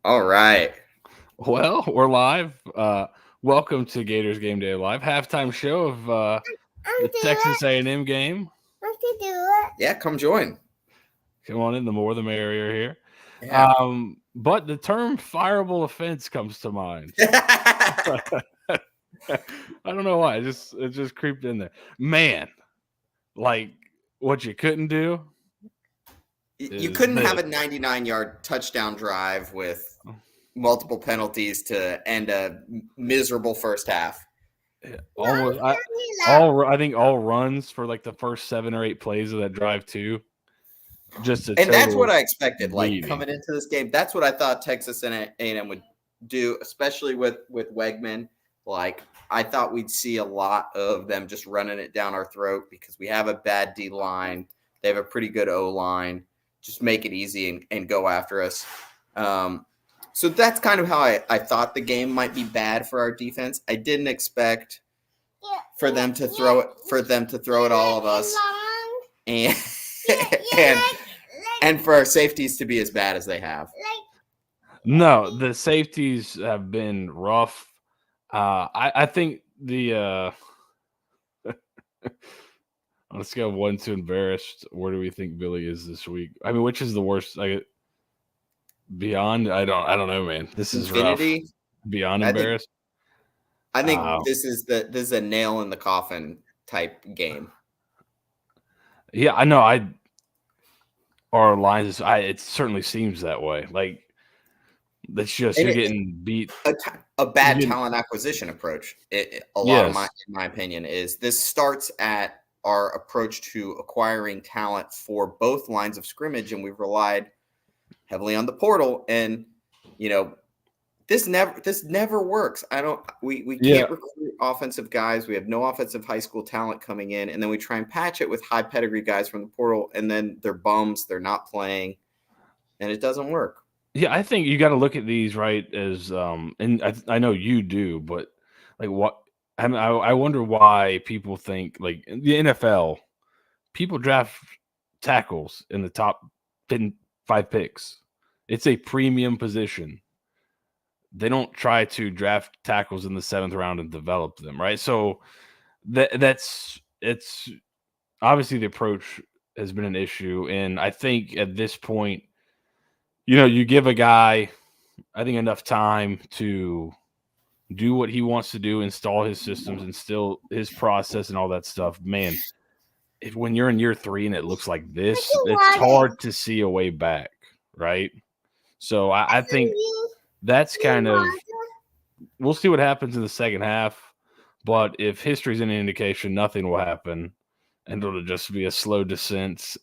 All right. Well, we're live. Welcome to Gators Gameday Live, halftime show of the Texas A&M game. Yeah, come join. Come on in, the more the merrier here. Yeah. But the term fireable offense comes to mind. I don't know why. It just creeped in there. Man, like what you couldn't do You is couldn't have this. a 99-yard touchdown drive with multiple penalties to end a miserable first half. Almost I think all runs for like the first 7 or 8 plays of that drive too. Just a And that's what total I expected. Like beating. coming into this game, that's what I thought Texas and A&M would do, especially with Wegman. Like I thought we'd see a lot of them just running it down our throat because we have a bad D line. They have a pretty good O line. Just make it easy and go after us. So that's kind of how I thought the game might be bad for our defense. I didn't expect for them to throw it all of us and and and for our safeties to be as bad as they have. No, the safeties have been rough. I think the on a scale of 1 to embarrassed, where do we think Billy is this week? I mean, which is the worst? Beyond, I don't know, man. This is rough. Infinity. Beyond I think embarrassed. I Uh, think this is a nail in the coffin type game. yeah, I know. Our lines. It certainly seems that way. Like that's just And you're getting beat. a You're bad getting, talent acquisition approach. A lot of yes, in my opinion, is this starts at our approach to acquiring talent for both lines of scrimmage, and we've relied heavily on the portal. And you know, this never works. We yeah. can't recruit offensive guys. We have no offensive high school talent coming in, and then we try and patch it with high pedigree guys from the portal, and then they're bums. They're not playing, and it doesn't work. Yeah, I think you got to look at these right as and I know you do, but like what I wonder why people think like in the NFL, people draft tackles in the top 10, 5 picks. It's a premium position. They don't try to draft tackles in the 7th round and develop them, right? So that's it's obviously the approach has been an issue, and I think at this point, you give a guy I think enough time to do what he wants to do, install his systems, instill his process, and all that stuff. Man, when you're in year 3 and it looks like this, it's hard to see a way back, right? So I think that's kind of we'll see what happens in the second half. But if history's any indication, nothing will happen, and it'll just be a slow descent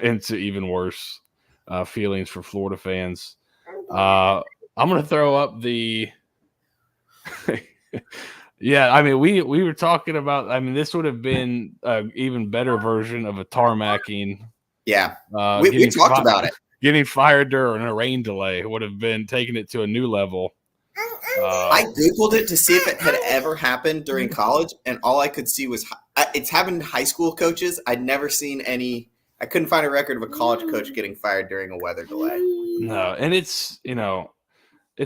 into even worse feelings for Florida fans. I'm gonna throw up the yeah, I mean, we were talking about. I mean, this would have been an even better version of a tarmacking. Yeah, Uh, we getting talked fi- about it. getting fired during a rain delay would have been taking it to a new level. I googled it to see if it had ever happened during college, and all I could see was it's happened to high school coaches. I'd never seen any. I couldn't find a record of a college coach getting fired during a weather delay. No, and it's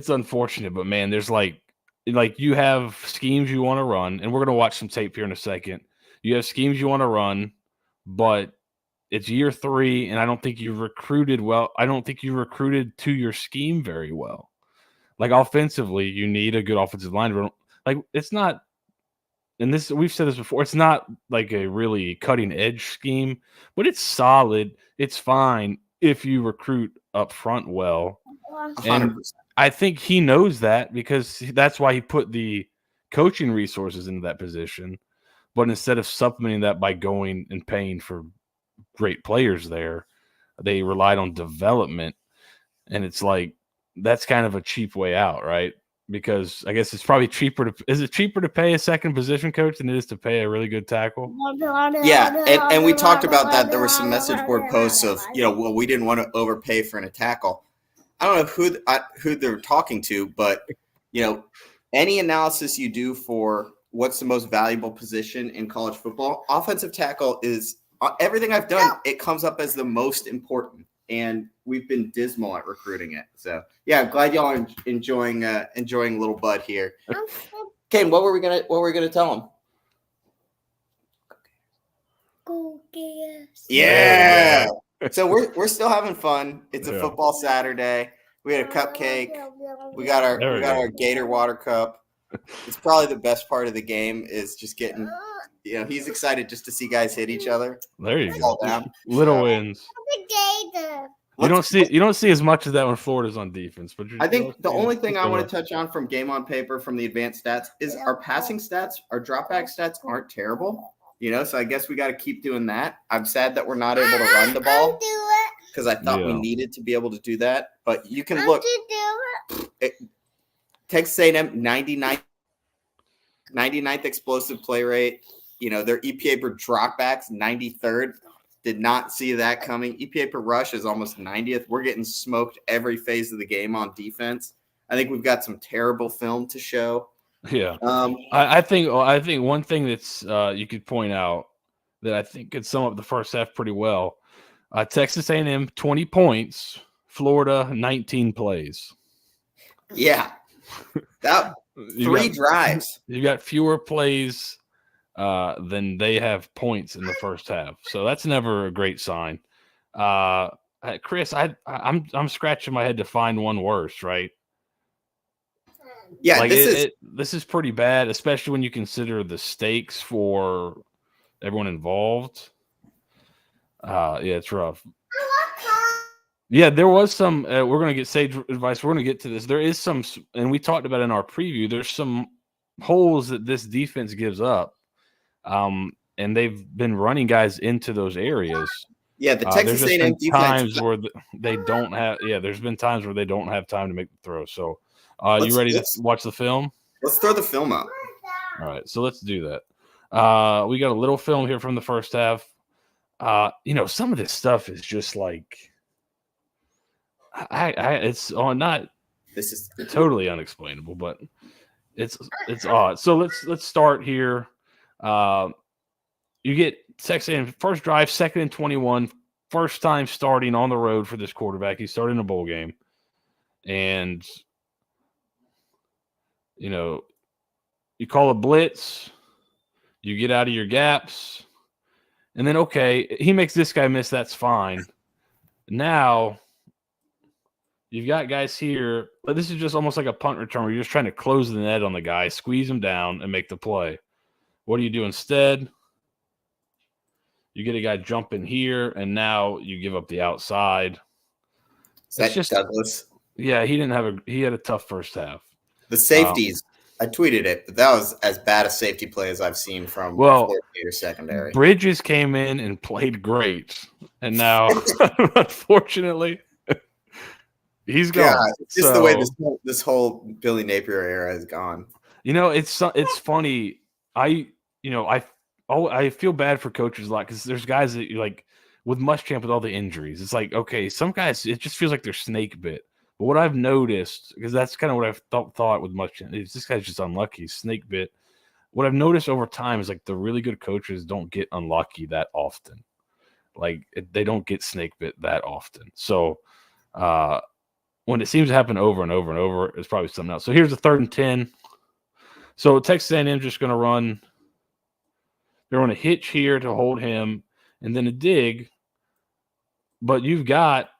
unfortunate, but man, there's like you have schemes you want to run, and we're gonna watch some tape here in a second. You have schemes you want to run, but it's year 3, and I don't think you've recruited well. I don't think you recruited to your scheme very well. Like offensively, you need a good offensive line. Like it's not, and this we've said this before. It's not like a really cutting edge scheme, but it's solid. It's fine if you recruit up front well. And 100%. I think he knows that because that's why he put the coaching resources into that position. But instead of supplementing that by going and paying for great players there, they relied on development. And it's like that's kind of a cheap way out, right? Because I guess it's probably cheaper to is it cheaper to pay a second position coach than it is to pay a really good tackle? Yeah, and we talked about that. There were some message board posts of well, we didn't want to overpay for a tackle. I don't know who they're talking to, but any analysis you do for what's the most valuable position in college football, offensive tackle is everything I've done. It comes up as the most important, and we've been dismal at recruiting it. So yeah, I'm glad y'all are enjoying little Bud here. Kane, what were we gonna tell him? Go Gators. Yeah. So we're still having fun. It's a football Saturday. We had a cupcake. We got our Gator water cup. It's probably the best part of the game is just getting. He's excited just to see guys hit each other. There you go. Down. Little wins. Gator. You don't see as much of that when Florida's on defense, but I think the only thing I want to touch on from game on paper from the advanced stats is our passing stats, our dropback stats aren't terrible. So I guess we got to keep doing that. I'm sad that we're not able to run the ball because I thought we needed to be able to do that. But you can look. Texas A&M 99th explosive play rate. Their EPA per dropbacks 93rd. Did not see that coming. EPA per rush is almost 90th. We're getting smoked every phase of the game on defense. I think we've got some terrible film to show. Yeah. I think one thing that's you could point out that I think could sum up the first half pretty well. Texas A&M 20 points, Florida 19 plays. Yeah. That 3 drives. You got fewer plays than they have points in the first half. So that's never a great sign. Chris, I'm scratching my head to find one worse, right? Yeah, this is pretty bad, especially when you consider the stakes for everyone involved. Yeah, it's rough. Yeah, there was some. We're going to get sage advice. We're going to get to this. There is some, and we talked about in our preview. There's some holes that this defense gives up, and they've been running guys into those areas. Yeah, the Texas A&M defense. Times where they don't have. Yeah, there's been times where they don't have time to make the throw. So. You ready to watch the film? Let's throw the film up. All right, so let's do that. We got a little film here from the first half. Some of this stuff is just like, it's not. This is totally unexplainable, but it's odd. So let's start here. You get Texas A&M first drive, 2nd and 21, first time starting on the road for this quarterback. He started in a bowl game, and. You call a blitz, you get out of your gaps, and then, okay, he makes this guy miss, that's fine. Now, you've got guys here, but this is just almost like a punt return where you're just trying to close the net on the guy, squeeze him down, and make the play. What do you do instead? You get a guy jumping here, and now you give up the outside. Is that just Douglas? Yeah, he had a tough first half. The safeties, I tweeted it, but that was as bad a safety play as I've seen from Gator secondary. Bridges came in and played great, and now, unfortunately, he's gone. Yeah, it's just the way this whole Billy Napier era has gone. It's funny. I feel bad for coaches a lot because there's guys that like with Muschamp with all the injuries. It's like, okay, some guys it just feels like they're snake bit. But what I've noticed, because that's kind of what I've thought with Muschamp, is this guy's just unlucky, snake bit. What I've noticed over time is like the really good coaches don't get unlucky that often. Like they don't get snake bit that often. So when it seems to happen over and over and over, it's probably something else. So here's the 3rd and 10. So Texas A&M just going to run. They're going to hitch here to hold him, and then a dig. But you've got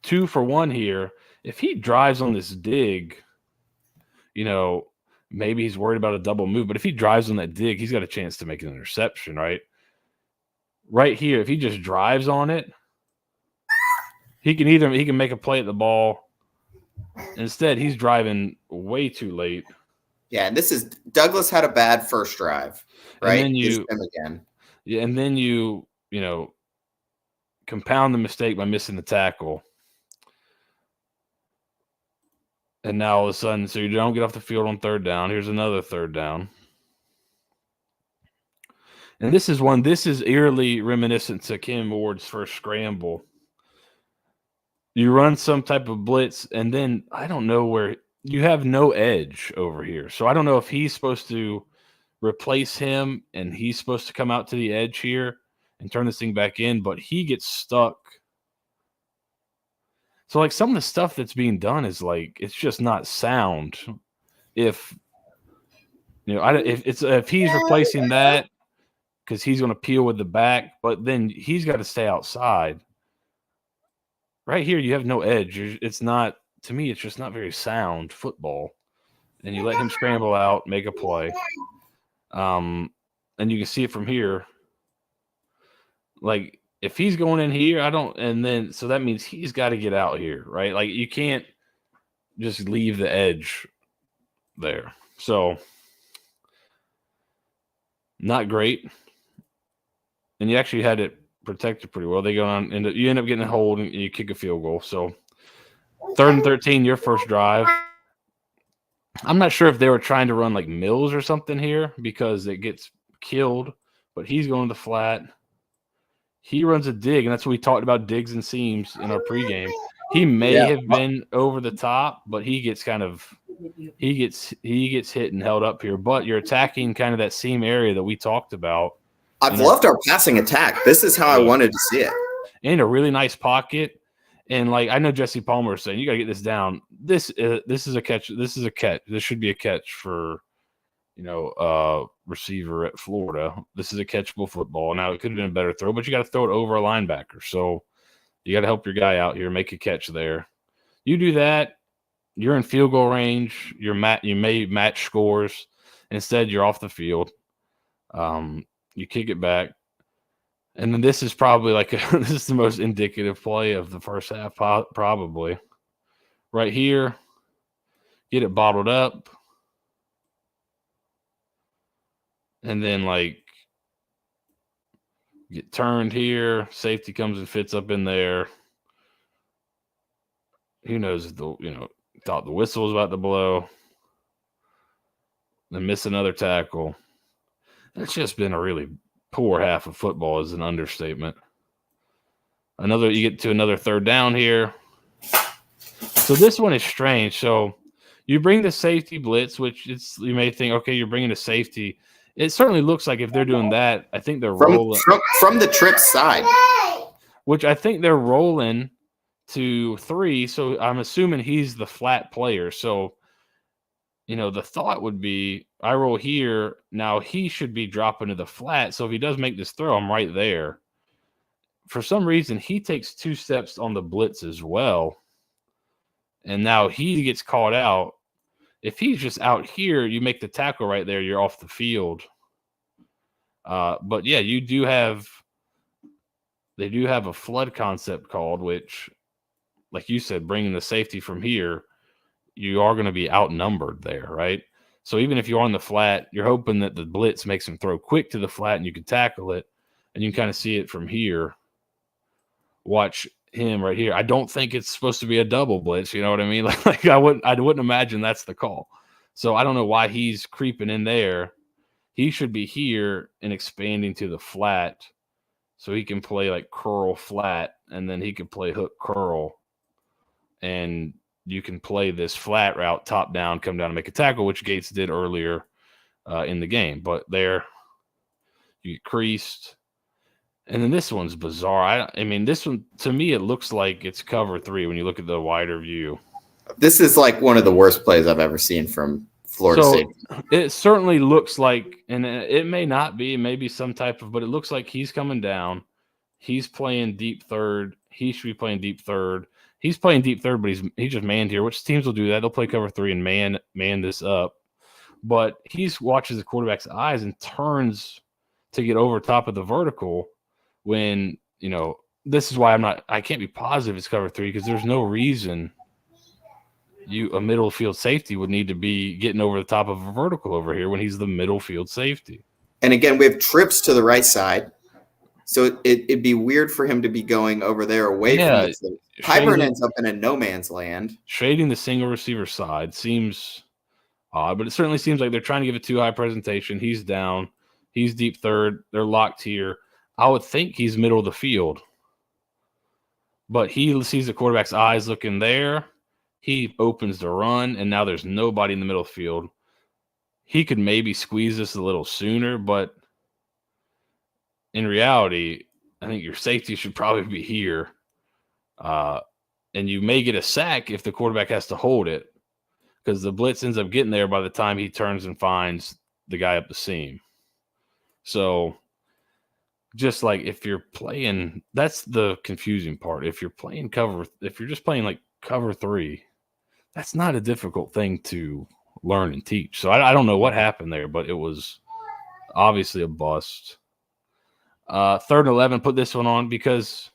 2 for 1 here. If he drives on this dig, maybe he's worried about a double move. But if he drives on that dig, he's got a chance to make an interception, right? Right here, if he just drives on it, he can make a play at the ball. Instead, he's driving way too late. Yeah, and this is Douglas had a bad first drive, right? And then you compound the mistake by missing the tackle. And now all of a sudden, so you don't get off the field on 3rd down. Here's another 3rd down. And this is eerily reminiscent to Kim Ward's first scramble. You run some type of blitz, and then I don't know where you have no edge over here. So I don't know if he's supposed to replace him and he's supposed to come out to the edge here and turn this thing back in, but he gets stuck So like some of the stuff that's being done is like it's just not sound. If if he's replacing that because he's going to peel with the back, but then he's got to stay outside. Right here, you have no edge. It's not, to me, it's just not very sound football. And you let him scramble out, make a play. And you can see it from here. Like, if he's going in here, so that means he's got to get out here, right? Like, you can't just leave the edge there. So, not great. And you actually had it protected pretty well. They go on, and you end up getting a hold, and you kick a field goal. So, 3rd and 13, your first drive. I'm not sure if they were trying to run like Mills or something here because it gets killed, but he's going to the flat. He runs a dig, and that's what we talked about, digs and seams in our pregame. He may have been over the top, but he gets hit and held up here. But you're attacking kind of that seam area that we talked about. I've loved our passing attack. This is how I wanted to see it. In a really nice pocket. And like I know Jesse Palmer is saying, you got to get this down. This is a catch. This is a catch. This should be a catch for, receiver at Florida. This is a catchable football. Now it could have been a better throw, but you got to throw it over a linebacker. So you got to help your guy out here, make a catch there. You do that, you're in field goal range. You may match scores. Instead, you're off the field. You kick it back. And then this is probably this is the most indicative play of the first half, probably. Right here, get it bottled up. And then, get turned here. Safety comes and fits up in there. Who knows if thought the whistle was about to blow. Then miss another tackle. It's just been a really poor half of football is an understatement. You get to another 3rd down here. So this one is strange. So you bring the safety blitz, which you may think, okay, you're bringing a safety. It certainly looks like if they're doing that, I think they're rolling from the trip side, which I think they're rolling to 3. So I'm assuming he's the flat player. So, the thought would be I roll here. Now he should be dropping to the flat. So if he does make this throw, I'm right there. For some reason, he takes 2 steps on the blitz as well. And now he gets caught out. If he's just out here, you make the tackle right there, you're off the field. But yeah, they do have a flood concept called, which, like you said, bringing the safety from here, you are going to be outnumbered there, right? So even if you're on the flat, you're hoping that the blitz makes him throw quick to the flat and you can tackle it, and you can kind of see it from here. Watch him right here. I don't think it's supposed to be a double blitz. You know what I mean? Like I wouldn't imagine that's the call. So I don't know why he's creeping in there. He should be here and expanding to the flat so he can play like curl flat, and then he can play hook curl. And you can play this flat route, top down, come down and make a tackle, which Gates did earlier in the game. But there, you get creased. And then this one's bizarre. I mean, this one, to me, it looks like it's cover 3 when you look at the wider view. This is like one of the worst plays I've ever seen from Florida State. It certainly looks like, and it may not be, maybe some type of, but it looks like he's coming down. He's playing deep third. He should be playing deep third. He's playing deep third, but he's just manned here, which teams will do that. They'll play cover 3 and man this up. But he watches the quarterback's eyes and turns to get over top of the vertical when, this is why I can't be positive it's cover 3 because there's no reason a middle field safety would need to be getting over the top of a vertical over here when he's the middle field safety. And again, we have trips to the right side. So it'd be weird for him to be going over there away from it. Pyburn ends up in a no man's land. Shading the single receiver side seems odd, but it certainly seems like they're trying to give it too high presentation. He's down. He's deep third. They're locked here. I would think he's middle of the field. But he sees the quarterback's eyes looking there. He opens the run, and now there's nobody in the middle of the field. He could maybe squeeze this a little sooner, but in reality, I think your safety should probably be here. and you may get a sack if the quarterback has to hold it because the blitz ends up getting there by the time he turns and finds the guy up the seam. So just like if you're playing, that's the confusing part. If you're playing if you're just playing like cover 3, that's not a difficult thing to learn and teach. So I don't know what happened there, but it was obviously a bust. 3rd and 11, put this one on because,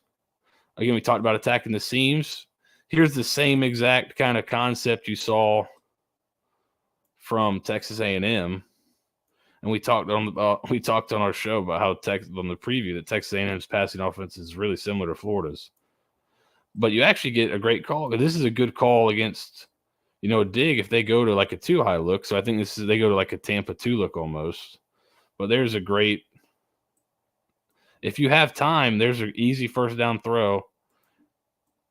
again, we talked about attacking the seams. Here's the same exact kind of concept you saw from Texas A&M. And we talked on our show about how on the preview that Texas A&M's passing offense is really similar to Florida's. But you actually get a great call. This is a good call against, a dig if they go to like a 2-high look. So I think they go to like a Tampa 2 look almost. But there's a great, if you have time, there's an easy first down throw,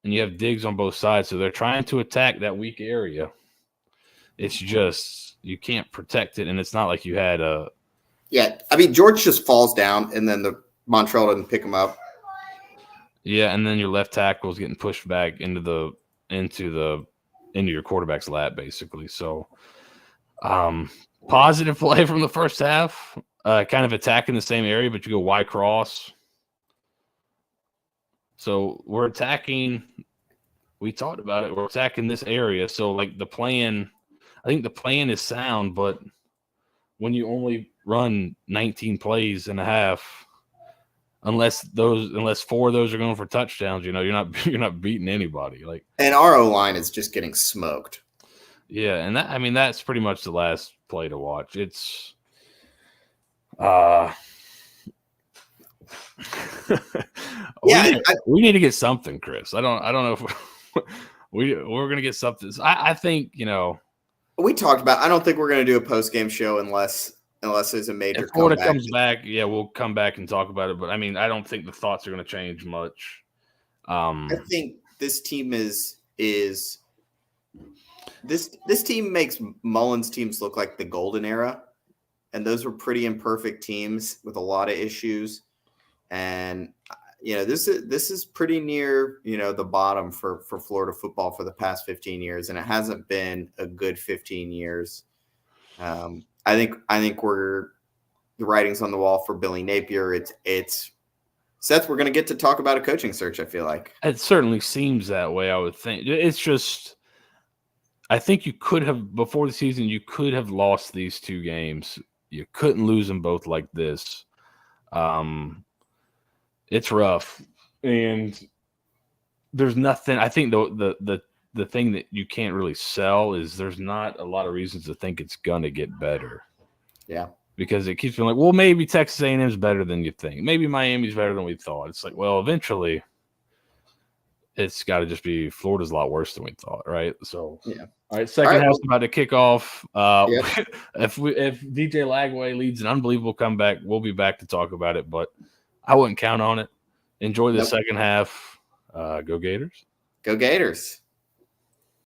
and you have digs on both sides. So they're trying to attack that weak area. It's just you can't protect it, and it's not like you had a. Yeah, I mean George just falls down, and then the Montreal doesn't pick him up. Yeah, and then your left tackle is getting pushed back into your quarterback's lap, basically. So, positive play from the first half, kind of attacking the same area, but you go Y cross. So we're attacking. We talked about it. We're attacking this area. So like the plan. I think the plan is sound, but when you only run 19 plays and a half, unless 4 of those are going for touchdowns, you're not beating anybody. Like, and our O-line is just getting smoked. Yeah, and that's pretty much the last play to watch. It's we need to get something, Chris. I don't know if we're gonna get something. I think we talked about. I don't think we're going to do a post-game show unless there's a major. If Florida comes back, yeah, we'll come back and talk about it. But I don't think the thoughts are going to change much. I think this team this team makes Mullen's teams look like the golden era, and those were pretty imperfect teams with a lot of issues. And this is pretty near the bottom for Florida football for the past 15 years, and it hasn't been a good 15 years. I think we're the writing's on the wall for Billy Napier. It's Seth. We're going to get to talk about a coaching search. I feel like it certainly seems that way. I would think it's just. I think you could have before the season. You could have lost these 2 games. You couldn't lose them both like this. It's rough, and there's nothing. I think the thing that you can't really sell is there's not a lot of reasons to think it's gonna get better. Yeah, because it keeps being like, well, maybe Texas A&M is better than you think. Maybe Miami's better than we thought. It's like, well, eventually, it's got to just be Florida's a lot worse than we thought, right? So yeah. All right, second half's about to kick off. Yep. If DJ Lagway leads an unbelievable comeback, we'll be back to talk about it. But I wouldn't count on it. Enjoy the second half. Go Gators. Go Gators.